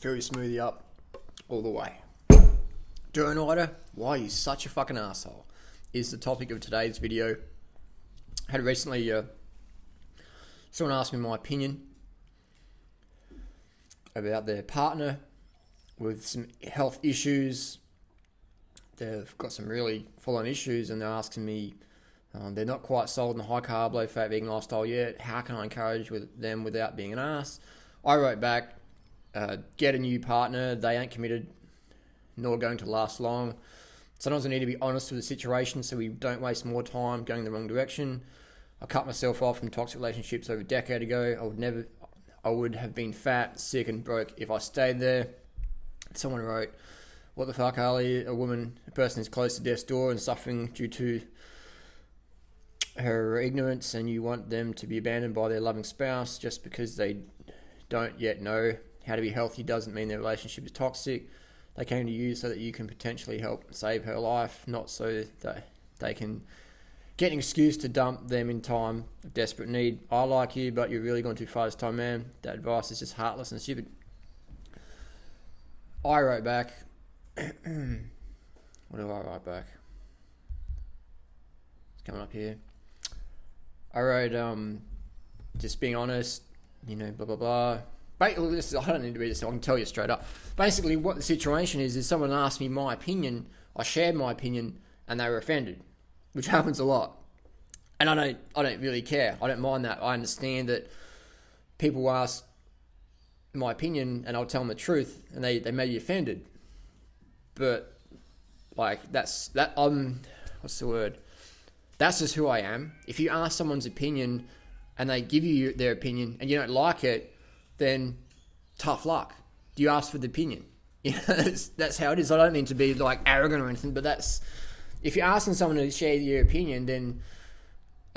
Fill your smoothie up all the way. Durianrider, why are you such a fucking asshole? Is the topic of today's video. Had recently someone asked me my opinion about their partner with some health issues. They've got some really full-on issues, and they're asking me, they're not quite sold on the high-carb, low-fat vegan lifestyle yet. How can I encourage them without being an ass? I wrote back, get a new partner. They ain't committed, nor going to last long. Sometimes I need to be honest with the situation so we don't waste more time going the wrong direction. I cut myself off from toxic relationships over a decade ago. I would have been fat, sick, and broke if I stayed there. Someone wrote, what the fuck, Harley? A person is close to death's door and suffering due to her ignorance, and you want them to be abandoned by their loving spouse just because they don't yet know how to be healthy doesn't mean their relationship is toxic. They came to you so that you can potentially help save her life, not so that they can get an excuse to dump them in time of desperate need. I like you, but you're really going too far this time, man. That advice is just heartless and stupid. I wrote back, what do I write back? It's coming up here. I wrote, just being honest, blah, blah, blah. I don't need to read this, I can tell you straight up. Basically, what the situation is someone asked me my opinion, I shared my opinion, and they were offended, which happens a lot. And I don't really care. I don't mind that. I understand that people ask my opinion, and I'll tell them the truth, and they may be offended. But, what's the word? That's just who I am. If you ask someone's opinion, and they give you their opinion, and you don't like it, then tough luck. Do you ask for the opinion? That's how it is. I don't mean to be arrogant or anything, but that's, if you're asking someone to share your opinion, and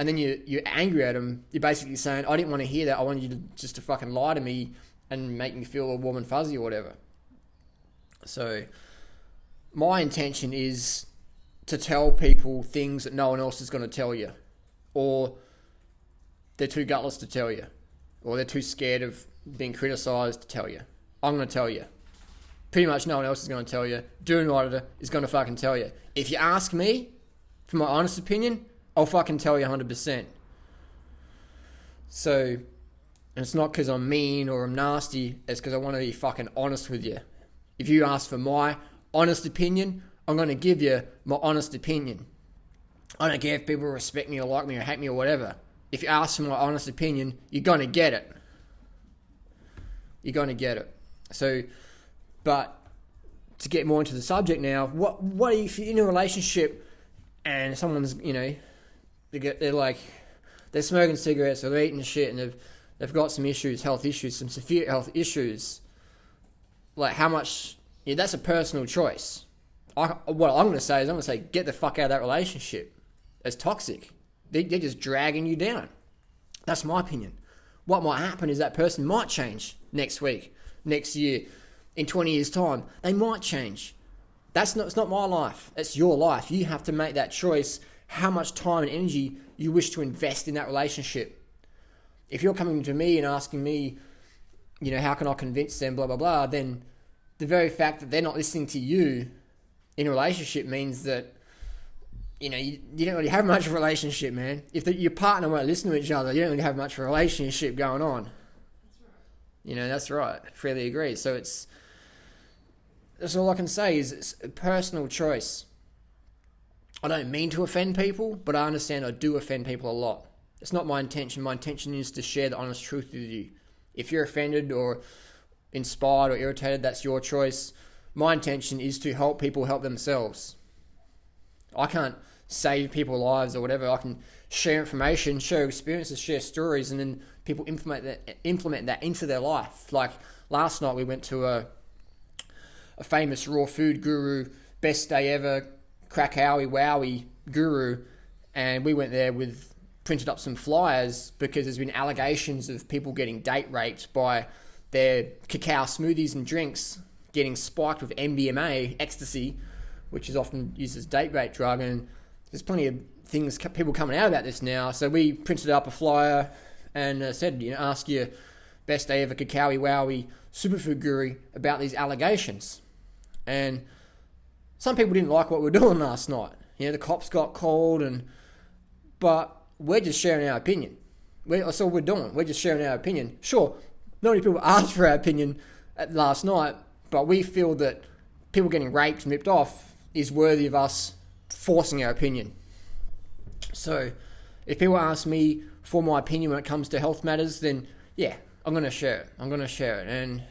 then you're angry at them, you're basically saying, I didn't want to hear that. I wanted you to fucking lie to me and make me feel all warm and fuzzy or whatever. So my intention is to tell people things that no one else is going to tell you, or they're too gutless to tell you, or they're too scared of being criticised to tell you. I'm going to tell you. Pretty much no one else is going to tell you. Durianrider is going to fucking tell you. If you ask me for my honest opinion, I'll fucking tell you 100%. So, and it's not because I'm mean or I'm nasty, it's because I want to be fucking honest with you. If you ask for my honest opinion, I'm going to give you my honest opinion. I don't care if people respect me or like me or hate me or whatever. If you ask for my honest opinion, you're going to get it. You're going to get it. So, but to get more into the subject now, what if you're in a relationship and someone's, they're smoking cigarettes or they're eating shit and they've got some issues, health issues, some severe health issues. How much, that's a personal choice. What I'm going to say, get the fuck out of that relationship. It's toxic. They're just dragging you down. That's my opinion. What might happen is that person might change next week, next year, in 20 years' time. They might change. It's not my life. It's your life. You have to make that choice, how much time and energy you wish to invest in that relationship. If you're coming to me and asking me, how can I convince them, blah, blah, blah, then the very fact that they're not listening to you in a relationship means that you don't really have much of a relationship, man. If your partner won't listen to each other, you don't really have much of a relationship going on. That's right. That's right. Freely agree. So that's all I can say is it's a personal choice. I don't mean to offend people, but I understand I do offend people a lot. It's not my intention. My intention is to share the honest truth with you. If you're offended or inspired or irritated, that's your choice. My intention is to help people help themselves. I can't save people's lives or whatever. I can share information, share experiences, share stories, and then people implement that into their life. Like last night we went to a famous raw food guru, best day ever, Crackowie Wowie guru, and we went there printed up some flyers because there's been allegations of people getting date raped by their cacao smoothies and drinks getting spiked with MDMA, ecstasy, which is often used as date rape drug, and there's plenty of people coming out about this now. So we printed up a flyer and said, ask your best day ever cacao wowie superfood guru about these allegations. And some people didn't like what we were doing last night. The cops got called, but we're just sharing our opinion. That's all we're doing. We're just sharing our opinion. Sure, not many people asked for our opinion last night, but we feel that people getting raped and ripped off is worthy of us forcing our opinion. So if people ask me for my opinion when it comes to health matters, then yeah, I'm going to share it. And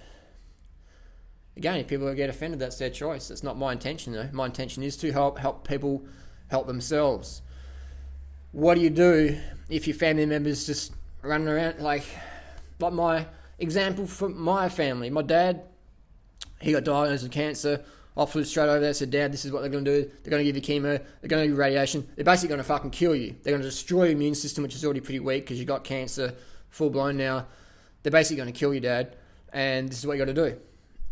again, if people get offended, that's their choice. That's not my intention, though. My intention is to help people help themselves. What do you do if your family members just running around like my example from my family? My dad, he got diagnosed with cancer. I flew straight over there and said, Dad, this is what they're going to do. They're going to give you chemo. They're going to give you radiation. They're basically going to fucking kill you. They're going to destroy your immune system, which is already pretty weak because you got cancer full blown now. They're basically going to kill you, Dad. And this is what you got to do.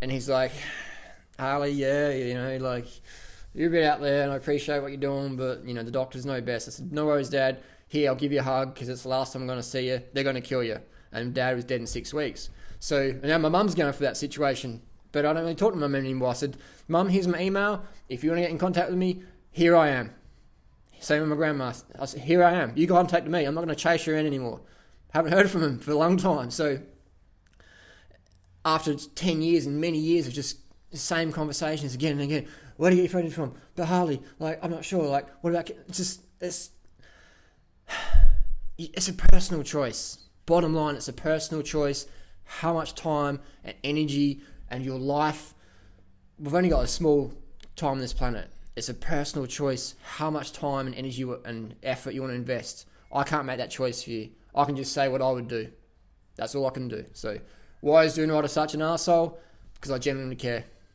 And he's like, Harley, yeah, you're a bit out there and I appreciate what you're doing, but, the doctors know best. I said, no worries, Dad. Here, I'll give you a hug because it's the last time I'm going to see you. They're going to kill you. And Dad was dead in 6 weeks. So now my mum's going for that situation. But I don't really talk to my mum anymore. I said, Mum, here's my email. If you want to get in contact with me, here I am. Same with my grandma. I said, here I am. You contact me. I'm not going to chase you around anymore. Haven't heard from him for a long time. So after 10 years and many years of just the same conversations again and again, where do you get your friends from? But Harley, I'm not sure. What about... It's a personal choice. Bottom line, it's a personal choice. How much time and energy and your life, we've only got a small time on this planet. It's a personal choice how much time and energy and effort you want to invest. I can't make that choice for you. I can just say what I would do. That's all I can do. So why is Durianrider such an arsehole? Because I genuinely care.